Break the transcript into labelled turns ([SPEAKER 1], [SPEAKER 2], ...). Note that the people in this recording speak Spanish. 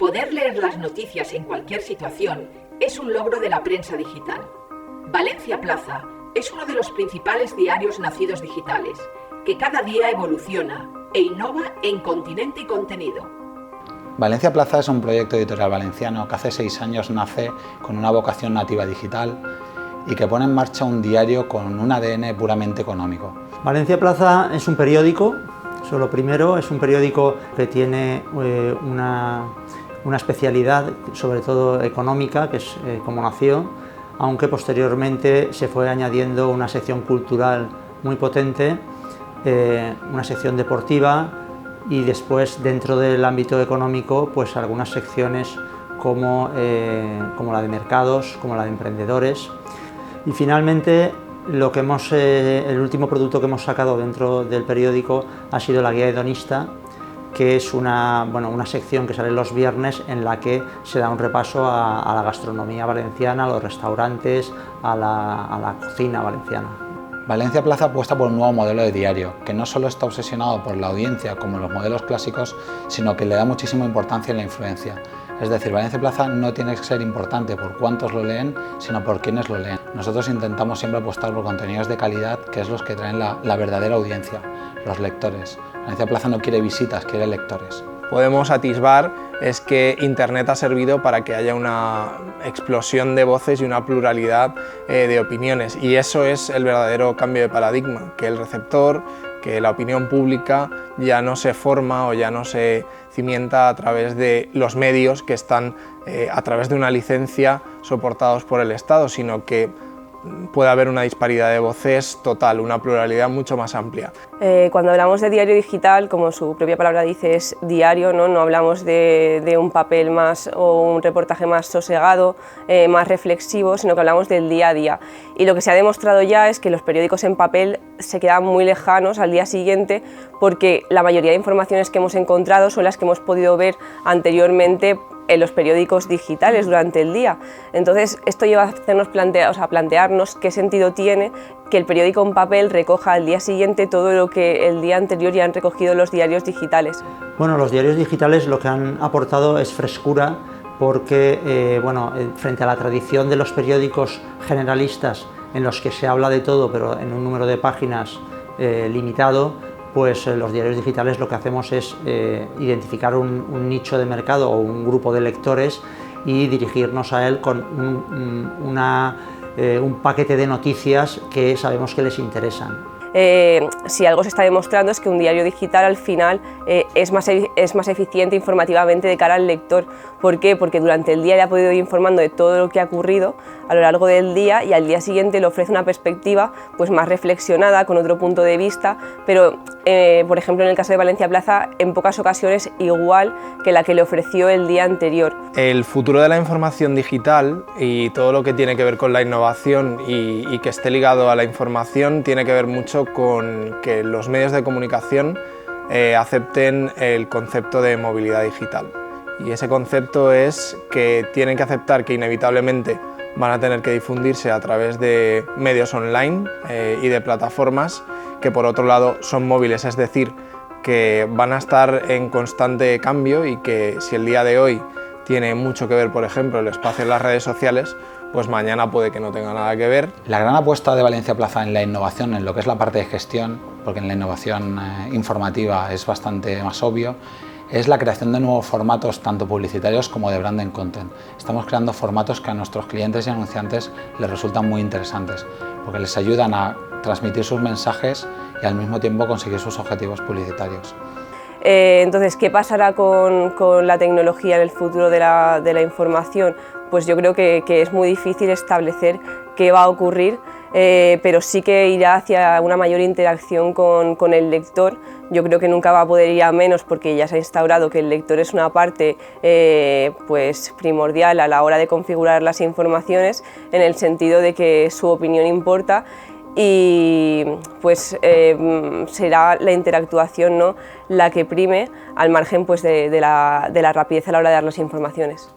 [SPEAKER 1] Poder leer las noticias en cualquier situación es un logro de la prensa digital. Valencia Plaza es uno de los principales diarios nacidos digitales, que cada día evoluciona e innova en continente y contenido.
[SPEAKER 2] Valencia Plaza es un proyecto editorial valenciano que hace 6 años nace con una vocación nativa digital y que pone en marcha un diario con un ADN puramente económico.
[SPEAKER 3] Valencia Plaza es un periódico, eso es lo primero, es un periódico que tiene una especialidad, sobre todo económica, que es como nació, aunque posteriormente se fue añadiendo una sección cultural muy potente, una sección deportiva y después dentro del ámbito económico pues algunas secciones como la de mercados, como la de emprendedores. Y finalmente el último producto que hemos sacado dentro del periódico ha sido la guía hedonista, que es una sección que sale los viernes en la que se da un repaso a la gastronomía valenciana, a los restaurantes, a la cocina valenciana.
[SPEAKER 2] Valencia Plaza apuesta por un nuevo modelo de diario, que no solo está obsesionado por la audiencia como los modelos clásicos, sino que le da muchísima importancia en la influencia. Es decir, Valencia Plaza no tiene que ser importante por cuántos lo leen, sino por quiénes lo leen. Nosotros intentamos siempre apostar por contenidos de calidad, que es los que traen la verdadera audiencia, los lectores. Valencia Plaza no quiere visitas, quiere lectores.
[SPEAKER 4] Podemos atisbar es que Internet ha servido para que haya una explosión de voces y una pluralidad de opiniones, y eso es el verdadero cambio de paradigma, que el receptor, que la opinión pública ya no se forma o ya no se cimienta a través de los medios que están a través de una licencia soportados por el Estado, sino que puede haber una disparidad de voces total, una pluralidad mucho más amplia.
[SPEAKER 5] Cuando hablamos de diario digital, como su propia palabra dice, es diario, no hablamos de un papel más o un reportaje más sosegado, más reflexivo, sino que hablamos del día a día. Y lo que se ha demostrado ya es que los periódicos en papel se quedan muy lejanos al día siguiente, porque la mayoría de informaciones que hemos encontrado son las que hemos podido ver anteriormente en los periódicos digitales durante el día. Entonces esto lleva a hacernos plantearnos qué sentido tiene que el periódico en papel recoja al día siguiente todo lo que el día anterior ya han recogido los diarios digitales.
[SPEAKER 3] Bueno, los diarios digitales lo que han aportado es frescura, porque frente a la tradición de los periódicos generalistas en los que se habla de todo pero en un número de páginas limitado, pues los diarios digitales lo que hacemos es identificar un nicho de mercado o un grupo de lectores y dirigirnos a él con un paquete de noticias que sabemos que les interesan.
[SPEAKER 5] Si algo se está demostrando es que un diario digital al final es más eficiente informativamente de cara al lector. ¿Por qué? Porque durante el día le ha podido ir informando de todo lo que ha ocurrido a lo largo del día y al día siguiente le ofrece una perspectiva pues más reflexionada, con otro punto de vista, pero por ejemplo en el caso de Valencia Plaza en pocas ocasiones igual que la que le ofreció el día anterior.
[SPEAKER 4] El futuro de la información digital y todo lo que tiene que ver con la innovación y que esté ligado a la información tiene que ver mucho con que los medios de comunicación acepten el concepto de movilidad digital. Y ese concepto es que tienen que aceptar que inevitablemente van a tener que difundirse a través de medios online y de plataformas que por otro lado son móviles, es decir, que van a estar en constante cambio y que si el día de hoy tiene mucho que ver, por ejemplo, el espacio en las redes sociales, pues mañana puede que no tenga nada que ver.
[SPEAKER 2] La gran apuesta de Valencia Plaza en la innovación, en lo que es la parte de gestión, porque en la innovación informativa es bastante más obvio, es la creación de nuevos formatos, tanto publicitarios como de branding content. Estamos creando formatos que a nuestros clientes y anunciantes les resultan muy interesantes, porque les ayudan a transmitir sus mensajes y al mismo tiempo conseguir sus objetivos publicitarios.
[SPEAKER 5] Entonces, ¿qué pasará con la tecnología en el futuro de la información? Pues yo creo que es muy difícil establecer qué va a ocurrir, pero sí que irá hacia una mayor interacción con el lector. Yo creo que nunca va a poder ir a menos, porque ya se ha instaurado que el lector es una parte pues primordial a la hora de configurar las informaciones, en el sentido de que su opinión importa, y pues será la interactuación, ¿no?, la que prime al margen pues de la rapidez a la hora de dar las informaciones.